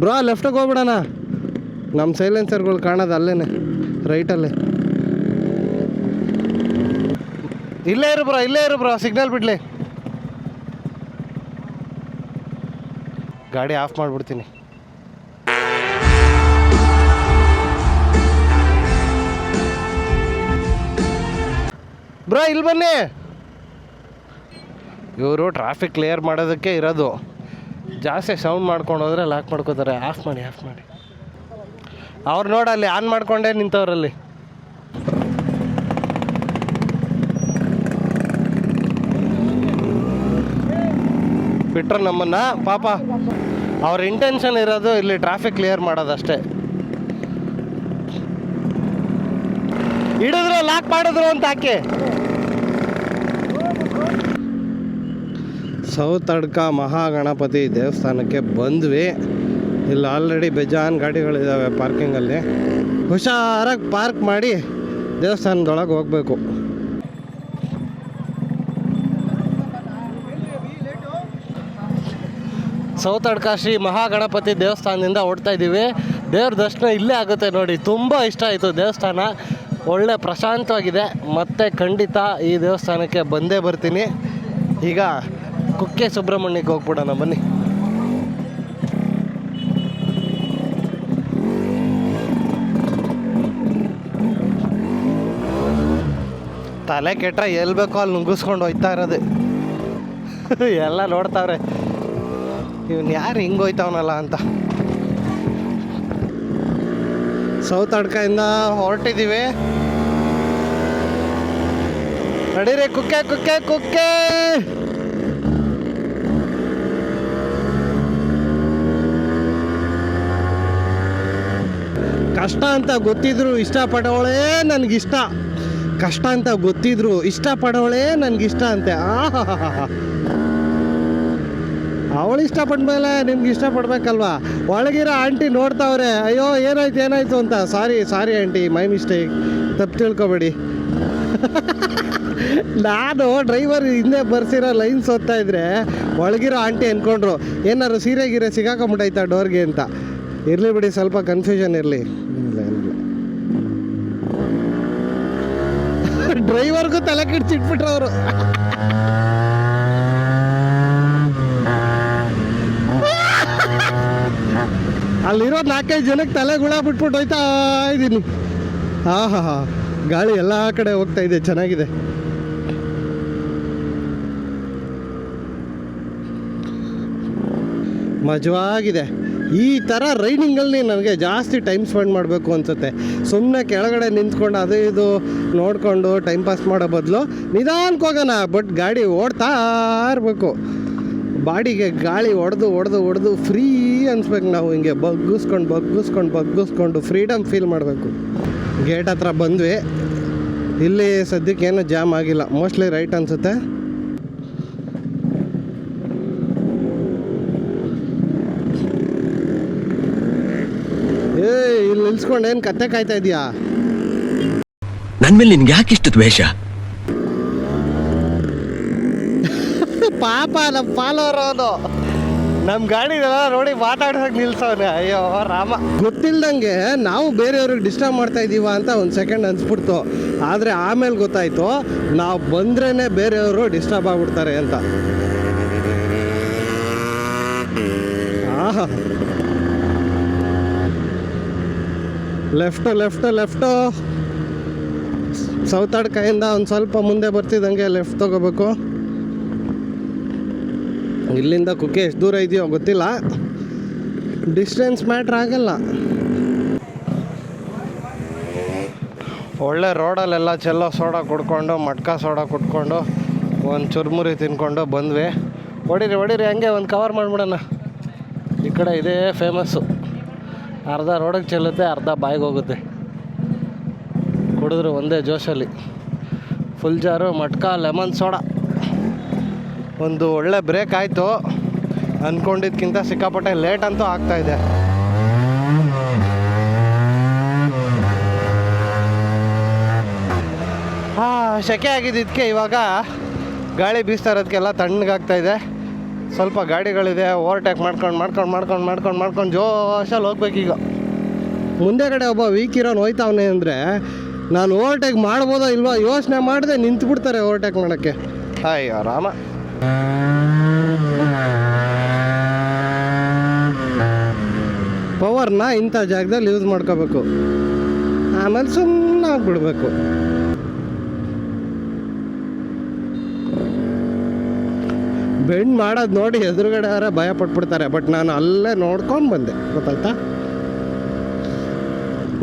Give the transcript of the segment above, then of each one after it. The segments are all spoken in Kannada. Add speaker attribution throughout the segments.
Speaker 1: ಬ್ರೋ ಲೆಫ್ಟಿಗೆ ಹೋಗ್ಬಿಡೋಣ, ನಮ್ಮ ಸೈಲೆನ್ಸರ್ಗಳು ಕಾಣೋದು ಅಲ್ಲೇನೆ ರೈಟಲ್ಲೇ. ಇಲ್ಲೇ ಇರು ಬ್ರೋ ಸಿಗ್ನಲ್ ಬಿಡ್ಲಿ. ಗಾಡಿ ಆಫ್ ಮಾಡಿಬಿಡ್ತೀನಿ. ಬ್ರೋ ಇಲ್ಲಿ ಬನ್ನಿ. ಇವರು ಟ್ರಾಫಿಕ್ ಕ್ಲಿಯರ್ ಮಾಡೋದಕ್ಕೆ ಇರೋದು, ಜಾಸ್ತಿ ಸೌಂಡ್ ಮಾಡ್ಕೊಂಡು ಹೋದರೆ ಲಾಕ್ ಮಾಡ್ಕೋತಾರೆ. ಆಫ್ ಮಾಡಿ ಅವ್ರು ನೋಡಲ್ಲಿ ಆನ್ ಮಾಡ್ಕೊಂಡೇ ನಿಂತವ್ರಲ್ಲಿ. ಬಿಟ್ರೆ ನಮ್ಮನ್ನು ಪಾಪ ಅವ್ರ ಇಂಟೆನ್ಷನ್ ಇರೋದು ಇಲ್ಲಿ ಟ್ರಾಫಿಕ್ ಕ್ಲಿಯರ್ ಮಾಡೋದಷ್ಟೇ. ಹಿಡಿದ್ರು ಲಾಕ್ ಮಾಡಿದ್ರು ಅಂತ ಹಾಕಿ. ಸೌತಡ್ಕ ಮಹಾಗಣಪತಿ ದೇವಸ್ಥಾನಕ್ಕೆ ಬಂದ್ವಿ. ಇಲ್ಲಿ ಆಲ್ರೆಡಿ ಬೇಜಾನ್ ಗಾಡಿಗಳಿದ್ದಾವೆ ಪಾರ್ಕಿಂಗಲ್ಲಿ. ಹುಷಾರಾಗಿ ಪಾರ್ಕ್ ಮಾಡಿ ದೇವಸ್ಥಾನದೊಳಗೆ ಹೋಗಬೇಕು. ಸೌತಡ್ಕ ಶ್ರೀ ಮಹಾಗಣಪತಿ ದೇವಸ್ಥಾನದಿಂದ ಹೊಡ್ತಾ ಇದ್ದೀವಿ. ದೇವ್ರ ದರ್ಶನ ಇಲ್ಲೇ ಆಗುತ್ತೆ ನೋಡಿ. ತುಂಬ ಇಷ್ಟ ಆಯಿತು ದೇವಸ್ಥಾನ, ಒಳ್ಳೆ ಪ್ರಶಾಂತವಾಗಿದೆ. ಮತ್ತೆ ಖಂಡಿತ ಈ ದೇವಸ್ಥಾನಕ್ಕೆ ಬಂದೇ ಬರ್ತೀನಿ. ಈಗ ಕುಕ್ಕೆ ಸುಬ್ರಹ್ಮಣ್ಯಕ್ಕೆ ಹೋಗ್ಬಿಡೋಣ ಬನ್ನಿ. ತಲೆ ಕೆಟ್ರೆ ಎಲ್ಲಿ ಬೇಕೋ ಅಲ್ಲಿ ನುಗ್ಗಿಸ್ಕೊಂಡು ಹೋಯ್ತಾ ಇರೋದು. ಎಲ್ಲ ನೋಡ್ತಾವ್ರೆ ಇವನು ಯಾರು ಹಿಂಗೆ ಹೋಯ್ತಾವನಲ್ಲ ಅಂತ. ಸೌತಡ್ಕದಿಂದ ಹೊರಟಿದ್ದೀವಿ. ನಡೀರಿ ಕುಕ್ಕೆ ಕುಕ್ಕೆ ಕುಕ್ಕೆ. ಕಷ್ಟ ಅಂತ ಗೊತ್ತಿದ್ರು ಇಷ್ಟಪಡೋಳೇ ನನಗಿಷ್ಟ. ಕಷ್ಟ ಅಂತ ಗೊತ್ತಿದ್ರು ಇಷ್ಟಪಡೋಳೇ ನನಗಿಷ್ಟ ಅಂತೆ. ಅವಳು ಇಷ್ಟಪಟ್ಮೇಲೆ ನಿಮ್ಗೆ ಇಷ್ಟಪಡ್ಬೇಕಲ್ವಾ. ಒಳಗಿರೋ ಆಂಟಿ ನೋಡ್ತಾವ್ರೆ, ಅಯ್ಯೋ ಏನಾಯ್ತು ಅಂತ. ಸಾರಿ ಆಂಟಿ, ಮೈ ಮಿಸ್ಟೇಕ್, ತಪ್ಪು ತಿಳ್ಕೊಬೇಡಿ. ನಾನು ಡ್ರೈವರ್ ಹಿಂದೆ ಬರ್ಸಿರೋ ಲೈನ್ಸ್ ಓದ್ತಾ ಇದ್ರೆ ಒಳಗಿರೋ ಆಂಟಿ ಅಂದ್ಕೊಂಡ್ರು ಏನಾರು ಸೀರೆ ಗೀರೆ ಸಿಗಾಕೊಂಬಿಟ್ಟೈತಾ ಡೋರ್ಗೆ ಅಂತ. ಇರಲಿ ಬಿಡಿ, ಸ್ವಲ್ಪ ಕನ್ಫ್ಯೂಷನ್ ಇರಲಿ. ಡ್ರೈವರ್ಗೂ ತಲೆ ಕಿಡ್ಸಿಟ್ಬಿಟ್ರು ಅವರು. ಅಲ್ಲಿರೋ 4-5 ಜನಕ್ಕೆ ತಲೆ ಗುಳ ಬಿಟ್ಬಿಟ್ಟು ಹೋಯ್ತಾ ಇದ್ದೀನಿ. ಹಾ ಗಾಳಿ ಎಲ್ಲ ಕಡೆ ಹೋಗ್ತಾ ಇದೆ, ಚೆನ್ನಾಗಿದೆ. ಮಜವಾಗಿದೆ. ಈ ಥರ ರೈಡಿಂಗಲ್ಲಿ ನನಗೆ ಜಾಸ್ತಿ ಟೈಮ್ ಸ್ಪೆಂಡ್ ಮಾಡಬೇಕು ಅನಿಸುತ್ತೆ. ಸುಮ್ಮನೆ ಕೆಳಗಡೆ ನಿಂತ್ಕೊಂಡು ಅದು ಇದು ನೋಡಿಕೊಂಡು ಟೈಮ್ ಪಾಸ್ ಮಾಡೋ ಬದಲು ನಿಧಾನಕ್ಕೆ ಹೋಗೋಣ. ಬಟ್ ಗಾಡಿ ಓಡ್ತಾ ಇರಬೇಕು. ಬಾಡಿಗೆ ಗಾಳಿ ಹೊಡೆದು ಫ್ರೀ ಅನ್ಸ್ಬೇಕು. ನಾವು ಹಿಂಗೆ ಬಗ್ಗಿಸ್ಕೊಂಡು ಫ್ರೀಡಮ್ ಫೀಲ್ ಮಾಡಬೇಕು. ಗೇಟ್ ಹತ್ರ ಬಂದ್ವಿ. ಇಲ್ಲಿ ಸದ್ಯಕ್ಕೆ ಏನೂ ಜಾಮ್ ಆಗಿಲ್ಲ, ಮೋಸ್ಟ್ಲಿ ರೈಟ್ ಅನಿಸುತ್ತೆ. ಇಲ್ಲಿ ನಿಲ್ಸ್ಕೊಂಡು ಏನು ಕತ್ತೆ ಕಾಯ್ತಾ ಇದೆಯಾ?
Speaker 2: ನನ್ನ ಮೇಲೆ ನಿನ್ಗೆ ಯಾಕೆ ಇಷ್ಟು ದ್ವೇಷ?
Speaker 1: ಪಾಪ ನಮ್ಮ ಫಾಲೋವರ್ ಅವನು ನಮ್ಮ ಗಾಡಿನೆಲ್ಲ ನೋಡಿ ಮಾತಾಡ್ಸೋಕೆ ನಿಲ್ಸವನೆ. ಅಯ್ಯೋ ರಾಮ. ಗೊತ್ತಿಲ್ದಂಗೆ ನಾವು ಬೇರೆಯವ್ರಿಗೆ ಡಿಸ್ಟರ್ಬ್ ಮಾಡ್ತಾ ಇದ್ದೀವ ಅಂತ ಒಂದು ಸೆಕೆಂಡ್ ಅನ್ಸ್ಬಿಡ್ತು. ಆದರೆ ಆಮೇಲೆ ಗೊತ್ತಾಯಿತು ನಾವು ಬಂದ್ರೇ ಬೇರೆಯವರು ಡಿಸ್ಟರ್ಬ್ ಆಗ್ಬಿಡ್ತಾರೆ ಅಂತ. ಆಹಾ, ಲೆಫ್ಟು ಸೌತಡ್ಕಯಿಂದ ಒಂದು ಸ್ವಲ್ಪ ಮುಂದೆ ಬರ್ತಿದ್ದಂಗೆ ಲೆಫ್ಟ್ ತಗೋಬೇಕು. ಇಲ್ಲಿಂದ ಕುಕ್ಕೆ ಎಷ್ಟು ದೂರ ಇದೆಯೋ ಗೊತ್ತಿಲ್ಲ, ಡಿಸ್ಟೆನ್ಸ್ ಮ್ಯಾಟ್ರ್ ಆಗಲ್ಲ. ಒಳ್ಳೆ ರೋಡಲ್ಲೆಲ್ಲ ಚೆಲ್ಲೋ ಸೋಡಾ ಕುಡ್ಕೊಂಡು, ಮಟ್ಕಾ ಸೋಡಾ ಕುಡ್ಕೊಂಡು, ಒಂದು ಚುರ್ಮುರಿ ತಿನ್ಕೊಂಡು ಬಂದ್ವಿ. ಹೊಡೀರಿ ಹಂಗೆ ಒಂದು ಕವರ್ ಮಾಡಿಬಿಡೋಣ. ಈ ಕಡೆ ಇದೇ ಫೇಮಸ್ಸು. ಅರ್ಧ ರೋಡಿಗೆ ಚೆಲ್ಲುತ್ತೆ, ಅರ್ಧ ಬಾಯಿಗೆ ಹೋಗುತ್ತೆ. ಕುಡಿದ್ರು ಒಂದೇ ಜೋಶಲ್ಲಿ. ಫುಲ್ ಜಾರು ಮಟ್ಕಾ ಲೆಮನ್ ಸೋಡಾ. ಒಂದು ಒಳ್ಳೆ ಬ್ರೇಕ್ ಆಯಿತು. ಅಂದ್ಕೊಂಡಿದ್ದಕ್ಕಿಂತ ಸಿಕ್ಕಾಪಟ್ಟೆ ಲೇಟ್ ಅಂತೂ ಆಗ್ತಾಯಿದೆ. ಸೆಕೆ ಆಗಿದ್ದಕ್ಕೆ ಇವಾಗ ಗಾಳಿ ಬೀಸ್ತಾ ಇರೋದಕ್ಕೆಲ್ಲ ತಣ್ಣಗಾಗ್ತಾಯಿದೆ. ಸ್ವಲ್ಪ ಗಾಡಿಗಳಿದೆ, ಓವರ್ಟೇಕ್ ಮಾಡ್ಕೊಂಡು ಜೋಶಲ್ಲಿ ಹೋಗ್ಬೇಕೀಗ. ಮುಂದೆಗಡೆ ಒಬ್ಬ ವೀಕ್ ಇರೋನು ಹೋಯ್ತಾವನೆ ಅಂದರೆ ನಾನು ಓವರ್ಟೇಕ್ ಮಾಡ್ಬೋದೋ ಇಲ್ವೋ ಯೋಚನೆ ಮಾಡಿದೆ ನಿಂತುಬಿಡ್ತಾರೆ ಓವರ್ಟೇಕ್ ಮಾಡೋಕ್ಕೆ. ಅಯ್ಯೋ ರಾಮ. ಪವರ್ನ ಇಂಥ ಜಾಗದಲ್ಲಿ ಯೂಸ್ ಮಾಡ್ಕೋಬೇಕು, ಆಮೇಲೆ ಸುಮ್ಮನೆ ಆಗ್ಬಿಡ್ಬೇಕು. ಬೆಂಡ್ ಮಾಡೋದು ನೋಡಿ ಎದುರುಗಡೆ ಅವರೇ ಭಯ ಪಟ್ಬಿಡ್ತಾರೆ. ಬಟ್ ನಾನು ಅಲ್ಲೇ ನೋಡ್ಕೊಂಡು ಬಂದೆ, ಗೊತ್ತಾಯ್ತಾ.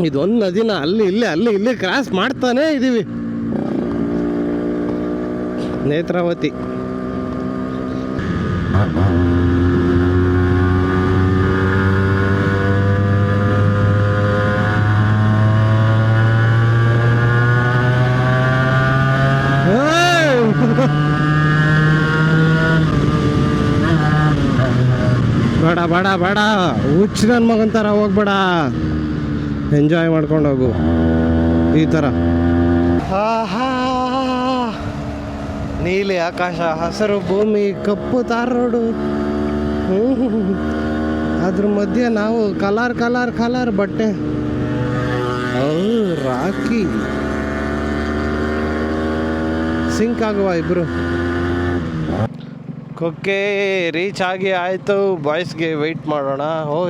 Speaker 1: ಇದೊಂದು ನದಿನ ಅಲ್ಲಿ ಇಲ್ಲಿ ಕ್ರಾಸ್ ಮಾಡ್ತಾನೇ ಇದ್ದೀವಿ. ನೇತ್ರಾವತಿ. ಬೇಡ ಹುಚ್ಚು ನನ್ನ ಮಗಂತಾರ ಹೋಗ್ಬೇಡ, ಎಂಜಾಯ್ ಮಾಡ್ಕೊಂಡು ಹೋಗು ಈ ಥರ. ನೀಲಿ ಆಕಾಶ, ಹಸಿರು ಭೂಮಿ, ಕಪ್ಪು ತಾರ್ ರೋಡು, ಅದ್ರ ಮಧ್ಯೆ ನಾವು ಕಲರ್ ಬಟ್ಟೆ. ರಾಕಿ ಸಿಂಕ್ ಆಗುವ ಇಬ್ರು. ಕುಕ್ಕೆ ರೀಚ್ ಆಗಿ ಆಯಿತು. ಬಾಯ್ಸ್ಗೆ ವೆಯ್ಟ್ ಮಾಡೋಣ.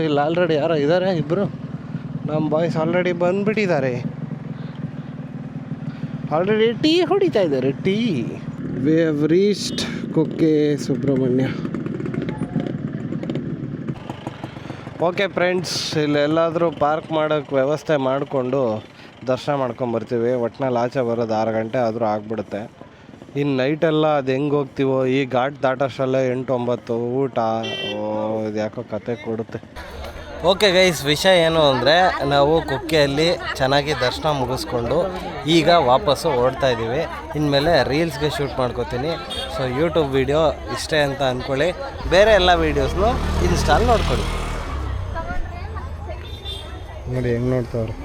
Speaker 1: ಇಲ್ಲ ಆಲ್ರೆಡಿ ಯಾರೋ ಇದ್ದಾರೆ ಇಬ್ಬರು. ನಮ್ಮ ಬಾಯ್ಸ್ ಆಲ್ರೆಡಿ ಬಂದುಬಿಟ್ಟಿದ್ದಾರೆ. ಆಲ್ರೆಡಿ ಟೀ ಹೊಡಿತಾ ಇದ್ದಾರೆ. We have reached Kukke Subrahmanya. Okay friends, ಇಲ್ಲೆಲ್ಲಾದರೂ ಪಾರ್ಕ್ ಮಾಡೋಕ್ಕೆ ವ್ಯವಸ್ಥೆ ಮಾಡಿಕೊಂಡು ದರ್ಶನ ಮಾಡ್ಕೊಂಬರ್ತೀವಿ. ಒಟ್ಟಿನಲ್ಲಿ ಆಚೆ ಬರೋದು 6 ಗಂಟೆ ಆದರೂ ಆಗಿಬಿಡುತ್ತೆ. ಇನ್ನು ನೈಟೆಲ್ಲ ಅದು ಹೆಂಗೆ ಹೋಗ್ತೀವೋ, ಈ ಘಾಟ್ ದಾಟೋಷ್ಟಲ್ಲೇ 8-9 ಊಟ. ಇದು ಯಾಕೋ ಕತೆ ಕೊಡುತ್ತೆ. ಓಕೆ ಗೈಸ್, ವಿಷಯ ಏನು ಅಂದರೆ ನಾವು ಕುಕ್ಕೆಯಲ್ಲಿ ಚೆನ್ನಾಗಿ ದರ್ಶನ ಮುಗಿಸ್ಕೊಂಡು ಈಗ ವಾಪಸ್ಸು ಓಡ್ತಾ ಇದ್ದೀವಿ. ಇನ್ಮೇಲೆ ರೀಲ್ಸ್ಗೆ ಶೂಟ್ ಮಾಡ್ಕೋತೀನಿ. ಸೊ ಯೂಟ್ಯೂಬ್ ವೀಡಿಯೋ ಇಷ್ಟೇ ಅಂತ ಅಂದ್ಕೊಳ್ಳಿ. ಬೇರೆ ಎಲ್ಲ ವೀಡಿಯೋಸ್ನು ಇನ್ಸ್ಟಾಲ್ ನೋಡ್ಕೊಳ್ಳಿ. ನೋಡಿ ಹೆಂಗೆ ನೋಡ್ತಾವ್ರೆ.